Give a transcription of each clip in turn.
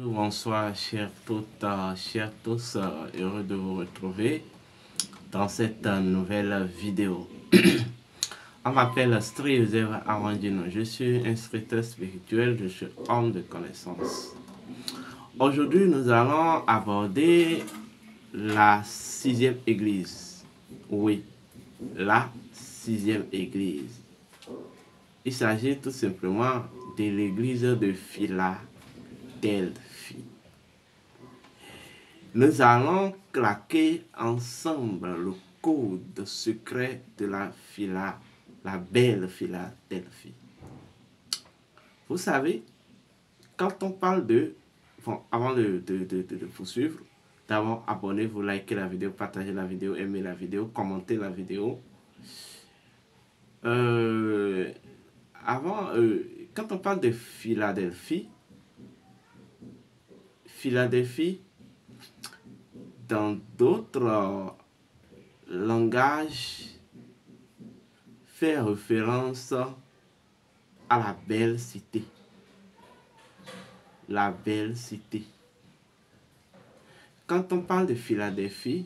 Bonsoir, chers toutes, chers tous, heureux de vous retrouver dans cette nouvelle vidéo. On m'appelle Sri Joseph Arandino, je suis instructeur spirituel, je suis homme de connaissance. Aujourd'hui, nous allons aborder la 6e église. Oui, la 6e église. Il s'agit tout simplement de l'église de Philadelphie. Nous allons claquer ensemble le code secret de la belle Philadelphie. Vous savez, quand on parle de... Bon, avant de poursuivre, d'abord abonnez-vous, likez la vidéo, partagez la vidéo, aimez la vidéo, commentez la vidéo. Quand on parle de Philadelphie, dans d'autres langages, fait référence à la belle cité. La belle cité. Quand on parle de Philadelphie,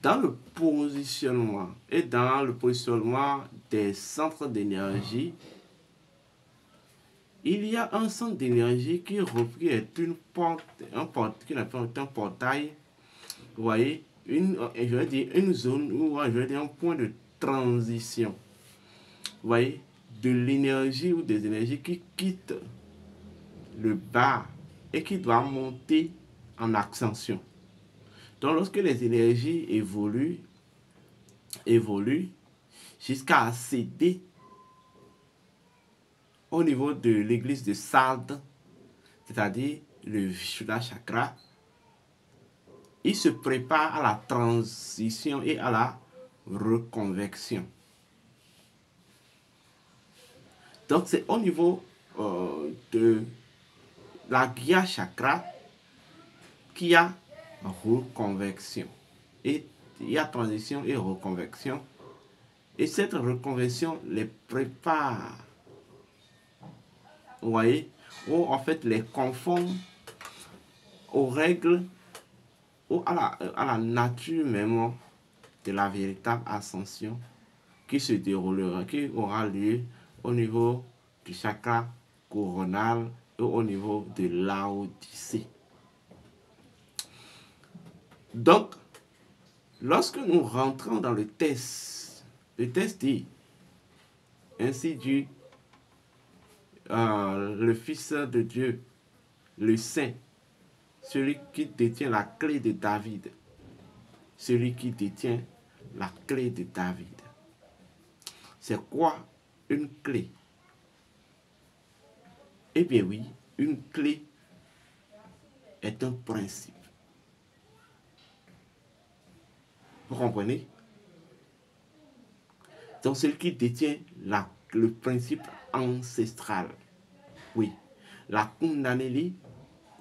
dans le positionnement et dans le positionnement des centres d'énergie, il y a un centre d'énergie qui est une porte, qui appelle un portail. Vous voyez, je vais dire une zone ou je vais dire un point de transition. Vous voyez, de l'énergie ou des énergies qui quittent le bas et qui doivent monter en ascension. Donc, lorsque les énergies évoluent jusqu'à accéder au niveau de l'église de Sardes, c'est-à-dire le Vishuddha Chakra, il se prépare à la transition et à la reconvection. Donc, c'est au niveau de la Gya Chakra qu'il y a reconvection. Et il y a transition et reconvection. Et cette reconversion les prépare, vous voyez, ou en fait les conforme aux règles ou à la nature même de la véritable ascension qui se déroulera, qui aura lieu au niveau du chakra coronal et au niveau de l'Odyssée. Donc, lorsque nous rentrons dans le test dit, ainsi dit le Fils de Dieu, le Saint, celui qui détient la clé de David. Celui qui détient la clé de David. C'est quoi une clé? Eh bien oui, une clé est un principe. Vous comprenez? Donc celui qui détient le principe ancestral. Oui, la Kundalini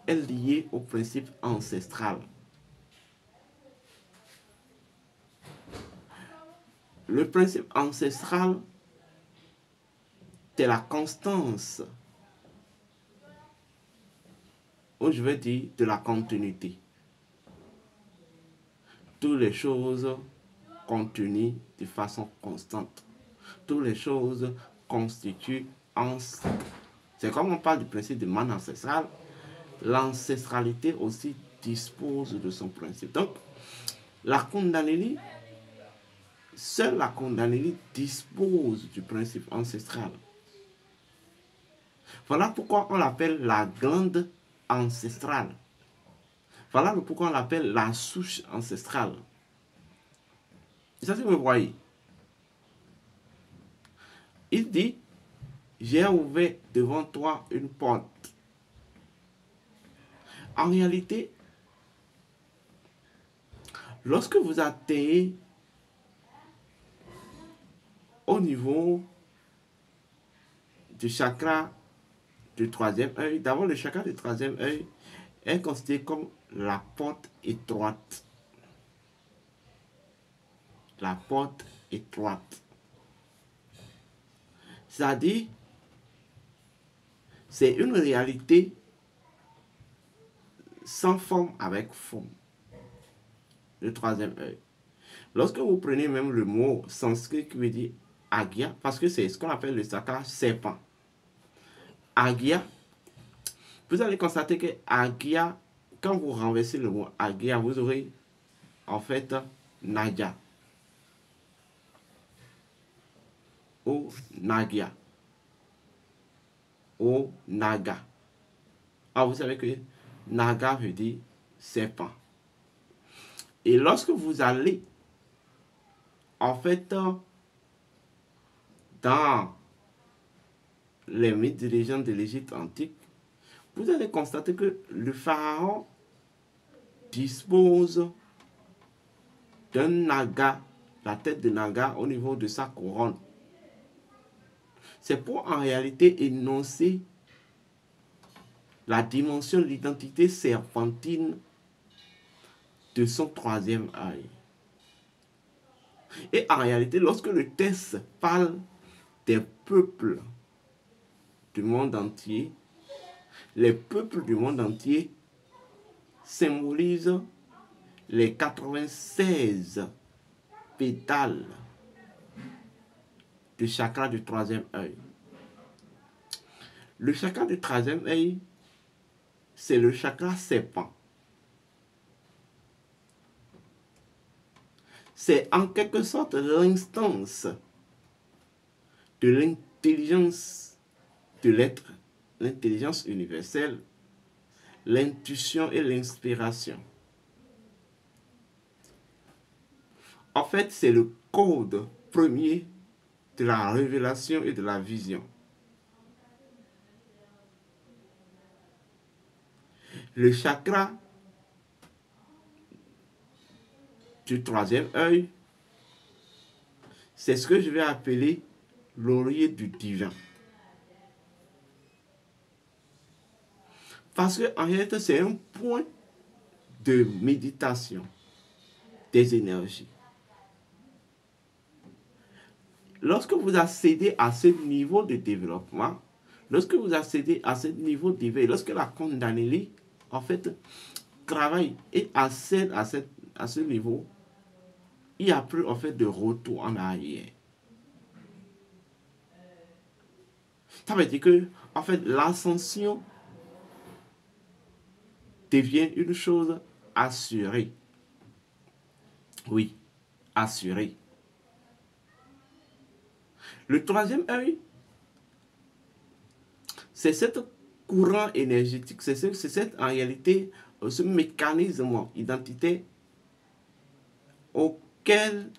est liée au principe ancestral. Le principe ancestral, c'est la constance, ou je vais dire de la continuité. Toutes les choses continuent de façon constante. Toutes les choses constituent ensemble. C'est comme on parle du principe de man ancestral, l'ancestralité aussi dispose de son principe. Donc, la Kundalini, seule la Kundalini dispose du principe ancestral. Voilà pourquoi on l'appelle la glande ancestrale. Voilà pourquoi on l'appelle la souche ancestrale. C'est ça que vous voyez. Il dit, j'ai ouvert devant toi une porte. En réalité, lorsque vous atteignez au niveau du chakra du troisième œil, d'abord le chakra du troisième œil est considéré comme la porte étroite. La porte étroite. C'est-à-dire, c'est une réalité sans forme avec forme. Le troisième œil. Lorsque vous prenez même le mot sanskrit qui veut dire Agya, parce que c'est ce qu'on appelle le chakra serpent. Agya, vous allez constater que Agya, quand vous renversez le mot Agya, vous aurez en fait Naga ou Nagya ou Naga. Alors vous savez que Naga veut dire serpent. Et lorsque vous allez en fait dans les mythes et légendes de l'Égypte antique, vous allez constater que le pharaon dispose d'un naga, la tête de naga au niveau de sa couronne. C'est pour en réalité énoncer la dimension de l'identité serpentine de son troisième œil. Et en réalité, lorsque le texte parle des peuples du monde entier, les peuples du monde entier symbolisent les 96 pétales du chakra du troisième œil. Le chakra du troisième œil, c'est le chakra serpent. C'est en quelque sorte l'instance de l'intelligence de l'être, l'intelligence universelle, l'intuition et l'inspiration. En fait, c'est le code premier de la révélation et de la vision. Le chakra du troisième œil, c'est ce que je vais appeler l'oreiller du divin. Parce qu'en réalité, c'est un point de méditation des énergies. Lorsque vous accédez à ce niveau de développement, lorsque vous accédez à ce niveau d'éveil, lorsque la Kundalini, en fait, travaille et accède à ce niveau, il n'y a plus, en fait, de retour en arrière. Ça veut dire que, en fait, l'ascension devient une chose assurée. Oui, assurée. Le troisième œil, c'est ce courant énergétique, c'est cette en réalité, ce mécanisme identitaire auquel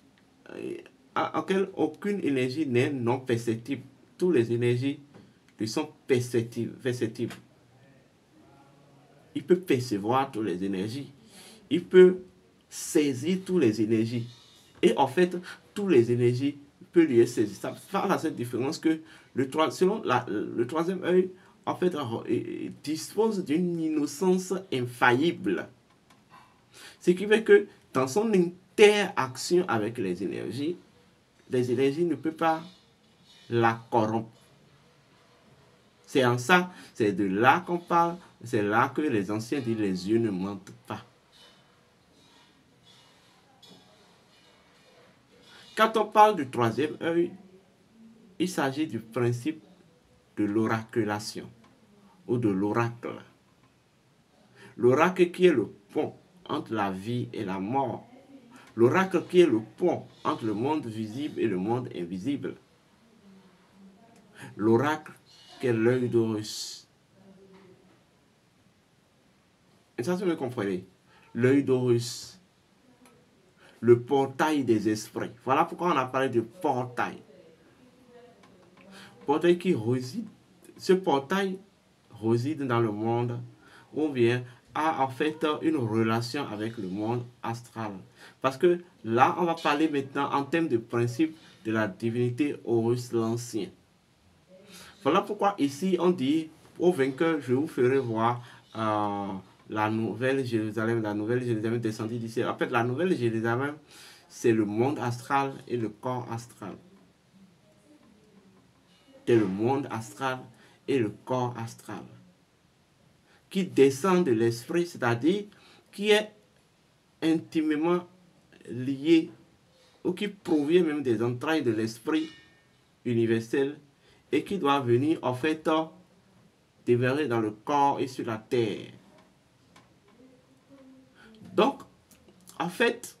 aucune énergie n'est non perceptible. Toutes les énergies lui sont perceptibles. Il peut percevoir toutes les énergies. Il peut saisir toutes les énergies. Et en fait, toutes les énergies peuvent lui être saisies. Ça fait à cette différence que le troisième œil, en fait, dispose d'une innocence infaillible. Ce qui fait que dans son interaction avec les énergies ne peuvent pas la corrompre. C'est en ça, c'est de là qu'on parle, c'est là que les anciens disent les yeux ne mentent pas. Quand on parle du troisième œil, il s'agit du principe de l'oraculation ou de l'oracle. L'oracle qui est le pont entre la vie et la mort. L'oracle qui est le pont entre le monde visible et le monde invisible. L'oracle qui est l'œil d'Horus. Et ça, vous comprenez? L'œil d'Horus. Le portail des esprits. Voilà pourquoi on a parlé de portail. Portail qui réside. Ce portail réside dans le monde ou bien a en fait une relation avec le monde astral. Parce que là, on va parler maintenant en termes de principe de la divinité Horus l'Ancien. Voilà pourquoi ici on dit au vainqueur, je vous ferai voir la nouvelle Jérusalem descendue du ciel. En fait, la nouvelle Jérusalem, c'est le monde astral et le corps astral. C'est le monde astral et le corps astral qui descend de l'esprit, c'est-à-dire qui est intimement lié ou qui provient même des entrailles de l'esprit universel et qui doit venir en fait demeurer dans le corps et sur la terre. Donc, en fait,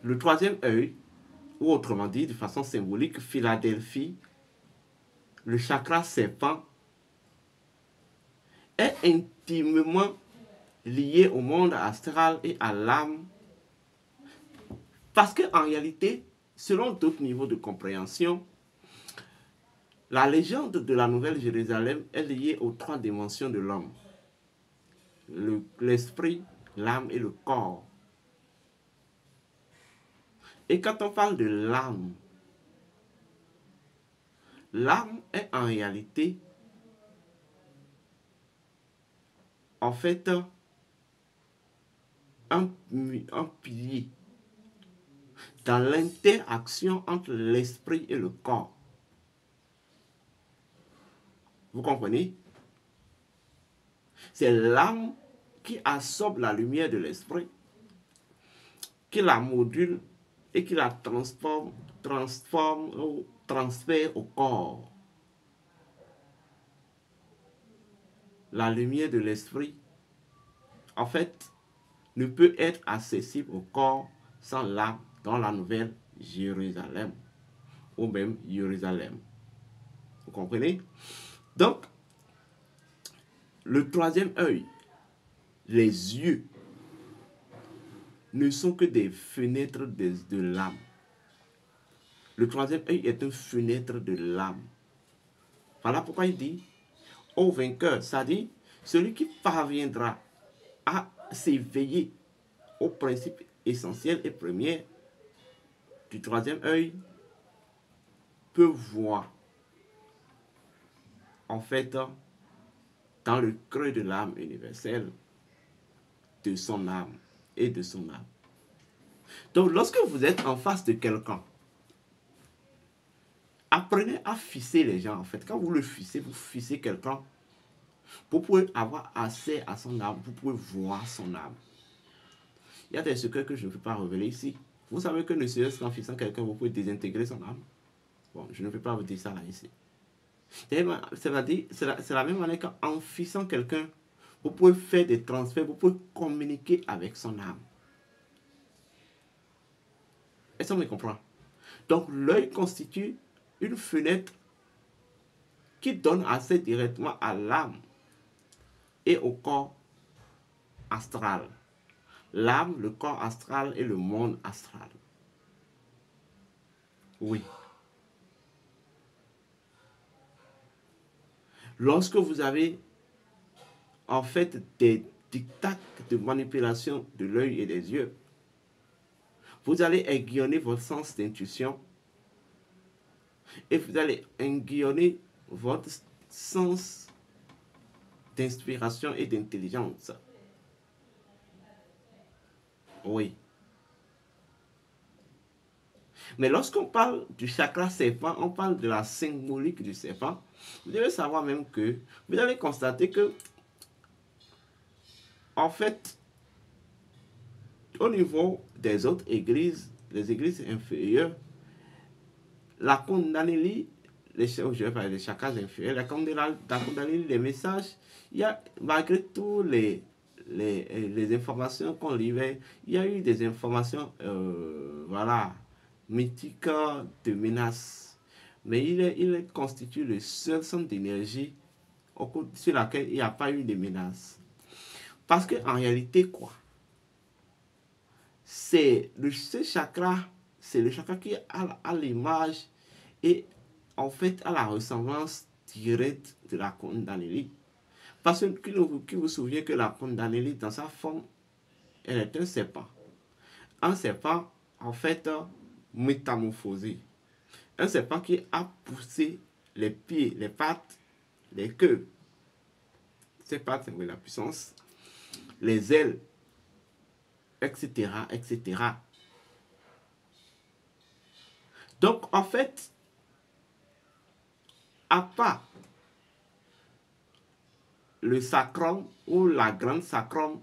le troisième œil, ou autrement dit, de façon symbolique, Philadelphie, le chakra serpent, est intimement lié au monde astral et à l'âme. Parce qu'en réalité, selon d'autres niveaux de compréhension, la légende de la Nouvelle Jérusalem est liée aux trois dimensions de l'homme. L'esprit, l'âme et le corps. Et quand on parle de l'âme est en réalité, en fait, un pilier dans l'interaction entre l'esprit et le corps. Vous comprenez? C'est l'âme qui absorbe la lumière de l'esprit, qui la module et qui la transforme ou transfère au corps. La lumière de l'esprit, en fait, ne peut être accessible au corps sans l'âme dans la nouvelle Jérusalem, ou même Jérusalem. Vous comprenez? Donc, le troisième œil, les yeux, ne sont que des fenêtres de l'âme. Le troisième œil est une fenêtre de l'âme. Voilà pourquoi il dit, ô vainqueur, ça dit, celui qui parviendra à s'éveiller au principe essentiel et premier du troisième œil peut voir, en fait, dans le creux de l'âme universelle, de son âme et de son âme. Donc, lorsque vous êtes en face de quelqu'un, apprenez à fisser les gens, en fait. Quand vous vous fissez quelqu'un, vous pouvez avoir accès à son âme, vous pouvez voir son âme. Il y a des secrets que je ne peux pas révéler ici. Vous savez que ne serait-ce qu'en fissant quelqu'un, vous pouvez désintégrer son âme. Bon, je ne peux pas vous dire ça là ici. C'est-à-dire, c'est la même manière qu'en fissant quelqu'un, vous pouvez faire des transferts, vous pouvez communiquer avec son âme. Est-ce qu'on me comprend? Donc, l'œil constitue une fenêtre qui donne accès directement à l'âme et au corps astral. L'âme, le corps astral et le monde astral. Oui. Lorsque vous avez en fait des dictats de manipulation de l'œil et des yeux, vous allez aiguillonner votre sens d'intuition et vous allez aiguillonner votre sens d'inspiration et d'intelligence. Oui. Mais lorsqu'on parle du chakra serpent, on parle de la symbolique du serpent. Vous devez savoir même que, vous allez constater que, en fait, au niveau des autres églises, les églises inférieures, la Kundalini, je vais parler des chakras inférieurs, la Kundalini, les messages, il y a, malgré tous les informations qu'on livrait, il y a eu des informations, voilà, mythiques de menaces. Mais il constitue le seul centre d'énergie sur laquelle il n'y a pas eu de menaces. Parce qu'en réalité, quoi? Ce chakra, c'est le chakra qui a l'image et en fait à la ressemblance directe de la Kundalini. Parce que qui vous souvient que la Kundalini, dans sa forme, elle est un serpent. Un serpent, en fait, métamorphosé. Un serpent qui a poussé les pieds, les pattes, les queues. Ces pattes, c'est la puissance. Les ailes, etc., etc. Donc, en fait, à part le sacrum ou la grande sacrum,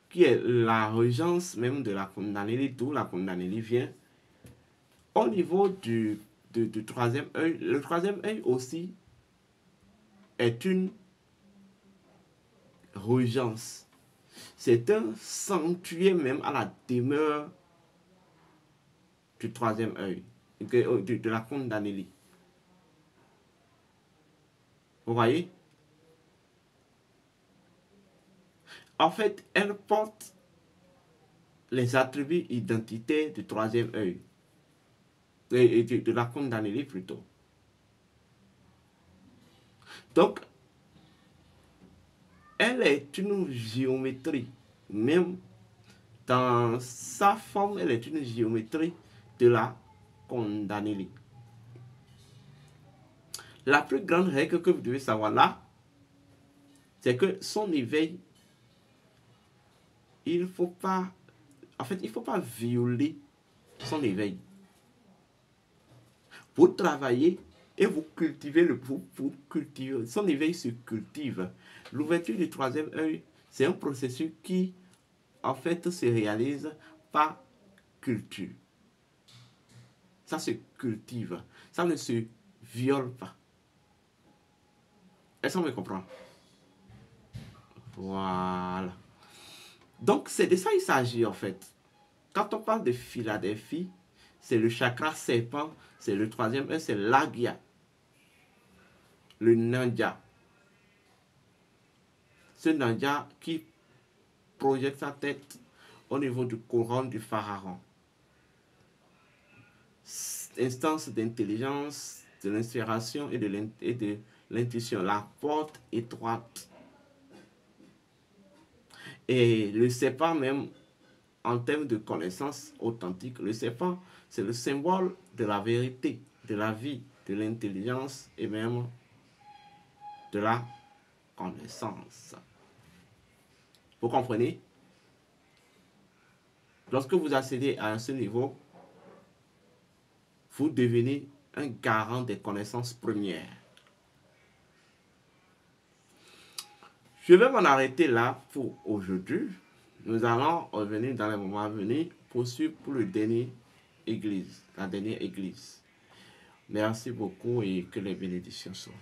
qui est la régence même de la Kundalini, d'où la Kundalini vient, au niveau du troisième œil. Le troisième œil aussi est une régence. C'est un sanctuaire même à la demeure du troisième œil, de la Kundalini. Vous voyez? En fait, elle porte les attributs identitaires du troisième œil, et de la Kundalini plutôt. Donc, elle est une géométrie, même dans sa forme, elle est une géométrie de la Kundalini. La plus grande règle que vous devez savoir là, c'est que son éveil, il ne faut pas, en fait, il ne faut pas violer son éveil. Vous travaillez et vous cultivez vous cultivez. Son éveil se cultive. L'ouverture du troisième œil, c'est un processus qui, en fait, se réalise par culture. Ça se cultive. Ça ne se viole pas. Est-ce qu'on me comprend? Voilà. Donc, c'est de ça qu'il s'agit, en fait. Quand on parle de Philadelphie, c'est le chakra serpent, c'est le troisième œil, c'est l'agya, le nandja. Ce nandja qui projette sa tête au niveau du couronne du pharaon. Instance d'intelligence, de l'inspiration et de l'intuition, la porte étroite. Et le serpent même, en termes de connaissance authentique, le serpent, c'est le symbole de la vérité, de la vie, de l'intelligence et même de la connaissance. Vous comprenez? Lorsque vous accédez à ce niveau, vous devenez un garant des connaissances premières. Je vais m'en arrêter là pour aujourd'hui. Nous allons revenir dans les moments à venir, poursuivre pour le dernier église, la dernière église. Merci beaucoup et que les bénédictions soient.